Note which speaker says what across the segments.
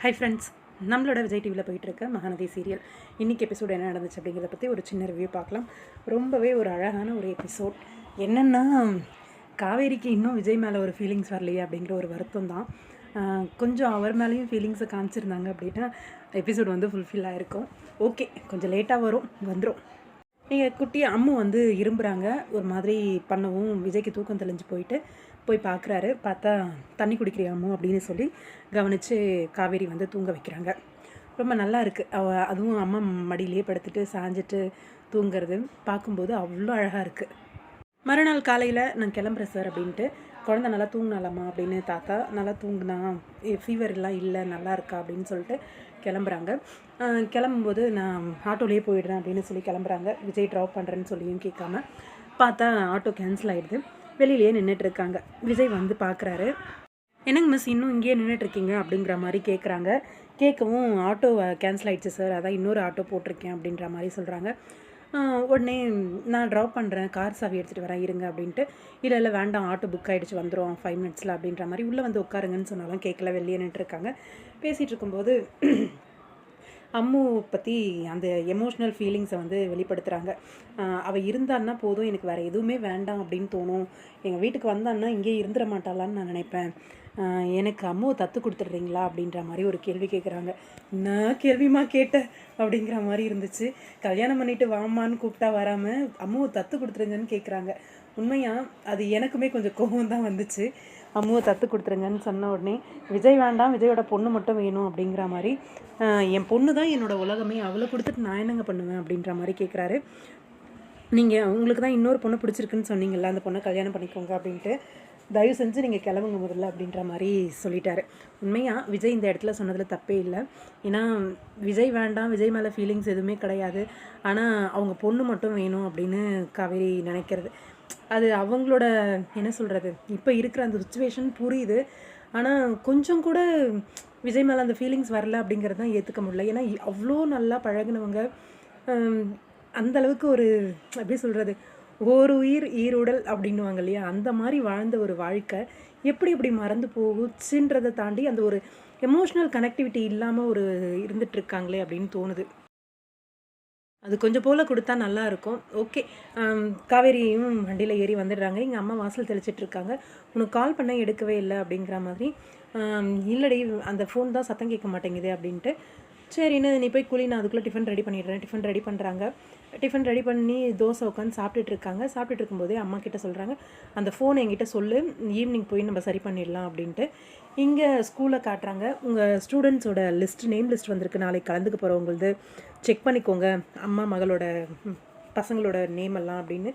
Speaker 1: Hi friends, நம்மளோட விஜய் டிவியில் போயிட்டுருக்க மகாநதி சீரியல் இன்றைக்கி எபிசோடு என்ன நடந்துச்சு அப்படிங்கிறத பற்றி ஒரு சின்ன ரிவ்யூ பார்க்கலாம். ரொம்பவே ஒரு அழகான ஒரு எபிசோட். என்னென்னா, காவேரிக்கு இன்னும் விஜய் மேலே ஒரு ஃபீலிங்ஸ் வரலையே அப்படிங்கிற ஒரு வருத்தம் தான். கொஞ்சம் அவர் மேலேயும் ஃபீலிங்ஸை காமிச்சிருந்தாங்க அப்படின்னா எபிசோட் வந்து ஃபுல்ஃபில் ஆகிருக்கும். ஓகே, கொஞ்சம் லேட்டாக வந்துடும். நீங்கள் குட்டி அம்மு வந்து இரும்புறாங்க, ஒரு மாதிரி பண்ணவும் விஜய்க்கு தூக்கம் தெளிஞ்சு போய் பார்க்குறாரு. பார்த்தா தண்ணி குடிக்கிறியாமோ அப்படின்னு சொல்லி கவனித்து காவேரி வந்து தூங்க வைக்கிறாங்க. ரொம்ப நல்லா இருக்குது. அதுவும் அம்மா மடியிலேயே படுத்துட்டு சாஞ்சிட்டு தூங்குறது பார்க்கும்போது அவ்வளோ அழகாக இருக்குது. மறுநாள் காலையில் நான் கிளம்புறேன் சார் அப்படின்ட்டு, குழந்தை நல்லா தூங்கினாலாமா அப்படின்னு தாத்தா நல்லா தூங்குனா, ஃபீவர் எல்லாம் இல்லை, நல்லா இருக்கா அப்படின்னு சொல்லிட்டு கிளம்புறாங்க. கிளம்பும்போது நான் ஆட்டோலேயே போயிடுறேன் அப்படின்னு சொல்லி கிளம்புறாங்க. விஜய் ட்ராப் பண்ணுறேன்னு சொல்லியும் கேட்காம பார்த்தா ஆட்டோ கேன்சல் ஆகிடுது. வெளியிலேயே நின்றுட்டுருக்காங்க. விஜய் வந்து பார்க்குறாரு. என்னங்க மிஸ், இன்னும் இங்கேயே நின்றுட்டுருக்கீங்க அப்படிங்கிற மாதிரி கேட்குறாங்க. கேட்கவும் ஆட்டோ கேன்சல் ஆகிடுச்சு சார், அதான் இன்னொரு ஆட்டோ போட்டிருக்கேன் அப்படின்ற மாதிரி சொல்கிறாங்க. உடனே நான் ட்ராப் பண்ணுறேன், கார் சாவி எடுத்துகிட்டு வரேன் இருங்க அப்படின்ட்டு, இல்லை வேண்டாம், ஆட்டோ புக் ஆகிடுச்சு, வந்துடும் 5 மினிட்ஸில் அப்படின்ற மாதிரி உள்ளே வந்து உட்காருங்கன்னு சொன்னாலும் கேட்கல, வெளியே நின்றுட்டுருக்காங்க. பேசிகிட்டு இருக்கும்போது அம்மு பற்றி அந்த எமோஷ்னல் ஃபீலிங்ஸை வந்து வெளிப்படுத்துகிறாங்க. அவள் இருந்தான்னா போதும், எனக்கு வேறு எதுவுமே வேண்டாம் அப்படின்னு தோணும். எங்கள் வீட்டுக்கு வந்தான்னா இங்கே இருந்துட மாட்டாளான்னு நான் நினைப்பேன். எனக்கு அம்முவை தத்து கொடுத்துட்றீங்களா அப்படின்ற மாதிரி ஒரு கேள்வி கேட்குறாங்க. என்ன கேள்விமா கேட்ட அப்படிங்கிற மாதிரி இருந்துச்சு. கல்யாணம் பண்ணிவிட்டு வாமான்னு கூப்பிட்டா வராமல் அம்முவை தத்து கொடுத்துருங்கன்னு கேட்குறாங்க. உண்மையாக அது எனக்குமே கொஞ்சம் கோபம் தான் வந்துச்சு. அம்முவை தத்து கொடுத்துருங்கன்னு சொன்ன உடனே விஜய் வேண்டாம், விஜயோட பொண்ணு மட்டும் வேணும் அப்படிங்கிற மாதிரி, என் பொண்ணு தான் என்னோடய உலகமே, அவளை கொடுத்துட்டு நான் என்னங்க பண்ணுவேன் அப்படின்ற மாதிரி கேட்குறாரு. நீங்கள் உங்களுக்கு தான் இன்னொரு பொண்ணு பிடிச்சிருக்குன்னு சொன்னீங்கல்ல, அந்த பொண்ணை கல்யாணம் பண்ணிக்கோங்க அப்படின்ட்டு, தயவு செஞ்சு நீங்கள் கிளம்புங்க முதல்ல அப்படின்ற மாதிரி சொல்லிட்டாரு. உண்மையாக விஜய் இந்த இடத்துல சொன்னதில் தப்பே இல்லை. ஏன்னா விஜய் வேண்டாம், விஜய் மேலே ஃபீலிங்ஸ் எதுவுமே கிடையாது, ஆனால் அவங்க பொண்ணு மட்டும் வேணும் அப்படின்னு காவேரி நினைக்கிறது, அது அவங்களோட என்ன சொல்கிறது, இப்போ இருக்கிற அந்த சுச்சுவேஷன் புரியுது. ஆனால் கொஞ்சம் கூட விஜய் மேலே அந்த ஃபீலிங்ஸ் வரல அப்படிங்கிறது தான் ஏற்றுக்க முடியல. ஏன்னா அவ்வளோ நல்லா பழகினவங்க, அந்தளவுக்கு ஒரு எப்படி சொல்கிறது, ஒரு உயிர் ஈருடல் அப்படின்னுவாங்க இல்லையா, அந்த மாதிரி வாழ்ந்த ஒரு வாழ்க்கை எப்படி மறந்து போகுச்சுன்றதை தாண்டி அந்த ஒரு எமோஷ்னல் கனெக்டிவிட்டி இல்லாமல் ஒரு இருந்துகிட்ருக்காங்களே அப்படின்னு தோணுது. அது கொஞ்சம் போல் கொடுத்தா நல்லாயிருக்கும். ஓகே, காவேரியும் வண்டியில் ஏறி வந்துடுறாங்க. எங்கள் அம்மா வாசல் தெளிச்சிட்ருக்காங்க. உனக்கு கால் பண்ண எடுக்கவே இல்லை அப்படிங்கிற மாதிரி. இல்லடி, அந்த ஃபோன் தான் சத்தம் கேட்க மாட்டேங்குது அப்படின்ட்டு, சரின்னு நீ போய் குழி, நான் அதுக்குள்ளே டிஃபன் ரெடி பண்ணிடுறேன். டிஃபன் ரெடி பண்ணுறாங்க. டிஃபன் ரெடி பண்ணி தோசை உட்காந்து சாப்பிட்டுட்ருக்காங்க. சாப்பிட்டுட்டு இருக்கும்போதே அம்மா கிட்ட சொல்கிறாங்க, அந்த ஃபோனை என்கிட்ட சொல்லு, ஈவினிங் போய் நம்ம சரி பண்ணிடலாம் அப்படின்ட்டு. இங்கே ஸ்கூலில் காட்டுறாங்க. உங்கள் ஸ்டூடெண்ட்ஸோட நேம் லிஸ்ட் வந்திருக்கு, நாளைக்கு கலந்துக்க போகிறவங்களது செக் பண்ணிக்கோங்க, அம்மா மகளோட பசங்களோட நேம் எல்லாம் அப்படின்னு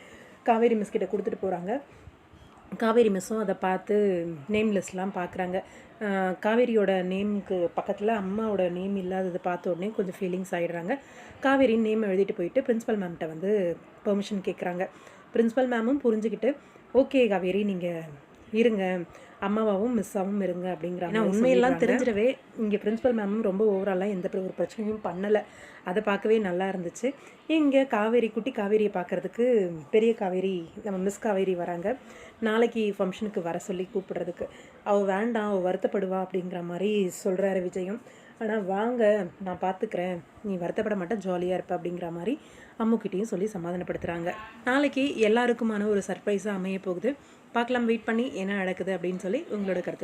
Speaker 1: காவேரி மிஸ் கிட்ட கொடுத்துட்டு போகிறாங்க. காவேரி மிஸ்ஸும் அதை பார்த்து நேம் லிஸ்ட்லாம் பார்க்குறாங்க. காவேரியோட நேமுக்கு பக்கத்தில் அம்மாவோட நேம் இல்லாததை பார்த்த உடனே கொஞ்சம் ஃபீலிங்ஸ் ஆகிடுறாங்க. காவேரின் நேம் எழுதிட்டு போயிட்டு பிரின்ஸிபல் மேம்கிட்ட வந்து பெர்மிஷன் கேட்குறாங்க. பிரின்ஸிபல் மேமும் புரிஞ்சுக்கிட்டு, ஓகே காவேரி, நீங்கள் இருங்க, அம்மாவாகவும் மிஸ்ஸாகவும் இருங்க அப்படிங்கிறாங்க. உண்மையெல்லாம் தெரிஞ்சிடவே இங்கே பிரின்ஸிபல் மேமும் ரொம்ப ஓவராலாக எந்த ஒரு பிரச்சனையும் பண்ணலை. அதை பார்க்கவே நல்லா இருந்துச்சு. இங்கே காவேரி, குட்டி காவேரியை பார்க்குறதுக்கு பெரிய காவேரி, நம்ம மிஸ் காவேரி வராங்க. நாளைக்கு ஃபங்க்ஷனுக்கு வர சொல்லி கூப்பிடுறதுக்கு. அவள் வேண்டாம், அவள் வருத்தப்படுவா அப்படிங்கிற மாதிரி சொல்கிறாரு விஜயும். ஆனால் வாங்க, நான் பார்த்துக்கிறேன், நீ வருத்தப்பட மாட்டேன், ஜாலியாக இருப்ப அப்படிங்கிற மாதிரி அம்முக்கிட்டையும் சொல்லி சமாதானப்படுத்துகிறாங்க. நாளைக்கு எல்லாருக்குமான ஒரு சர்ப்ரைஸாக அமைய போகுது. பார்க்கலாம், வெயிட் பண்ணி என்ன நடக்குது அப்படின்னு சொல்லி உங்களோட கருத்து